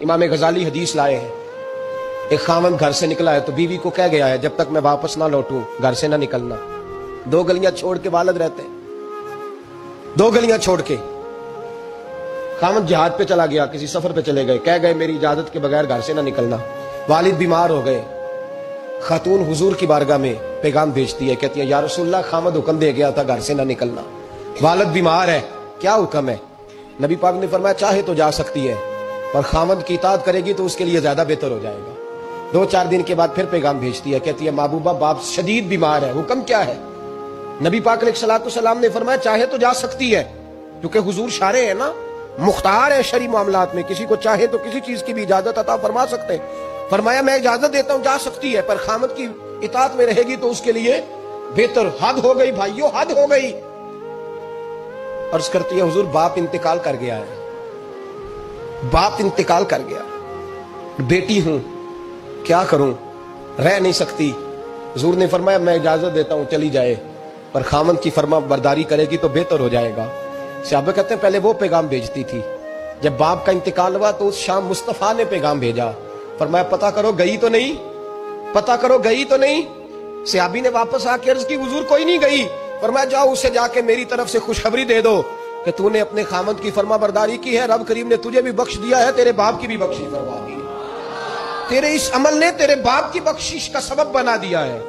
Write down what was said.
امام غزالی حدیث لائے ہیں، ایک خاوند گھر سے نکلا ہے تو بیوی کو کہہ گیا ہے جب تک میں واپس نہ لوٹوں گھر سے نہ نکلنا۔ 2 گلیاں چھوڑ کے والد رہتے ہیں، 2 گلیاں چھوڑ کے خاوند جہاد پہ چلا گیا، کسی سفر پہ چلے گئے، کہہ گئے میری اجازت کے بغیر گھر سے نہ نکلنا۔ والد بیمار ہو گئے، خاتون حضور کی بارگاہ میں پیغام بھیجتی ہے، کہتی ہے یا رسول اللہ خاوند حکم دے گیا تھا گھر سے نہ نکلنا، والد بیمار ہے، کیا حکم ہے؟ نبی پاک نے فرمایا چاہے تو جا سکتی ہے پر خاوند کی اطاعت کرے گی تو اس کے لیے زیادہ بہتر ہو جائے گا۔ 2-4 دن کے بعد پھر پیغام بھیجتی ہے، کہتی ہے محبوبہ باپ شدید بیمار ہے، حکم کیا ہے؟ نبی پاک علیہ السلام نے فرمایا چاہے تو جا سکتی ہے، کیونکہ حضور شارع ہے نا، مختار ہے شرعی معاملات میں، کسی کو چاہے تو کسی چیز کی بھی اجازت عطا فرما سکتے ہیں۔ فرمایا میں اجازت دیتا ہوں جا سکتی ہے پر خاوند کی اطاعت میں رہے گی تو اس کے لیے بہتر۔ حد ہو گئی بھائیو، حد ہو گئی۔ عرض کرتی ہے حضور باپ انتقال کر گیا ہے، باپ انتقال کر گیا، بیٹی ہوں کیا کروں، رہ نہیں سکتی۔ حضور نے فرمایا میں اجازت دیتا ہوں چلی جائے پر خاوند کی فرما برداری کرے گی تو بہتر ہو جائے گا۔ صحابہ کہتے ہیں پہلے وہ پیغام بھیجتی تھی، جب باپ کا انتقال ہوا تو اس شام مصطفیٰ نے پیغام بھیجا، فرمایا پتہ کرو گئی تو نہیں، پتہ کرو گئی تو نہیں۔ صحابی نے واپس آ کے عرض کی حضور کوئی نہیں گئی۔ فرمایا جاؤ اسے جا کے میری طرف سے خوشخبری دے دو کہ تو نے اپنے خاوند کی فرما برداری کی ہے، رب کریم نے تجھے بھی بخش دیا ہے، تیرے باپ کی بھی بخشش فرما دی، تیرے اس عمل نے تیرے باپ کی بخشش کا سبب بنا دیا ہے۔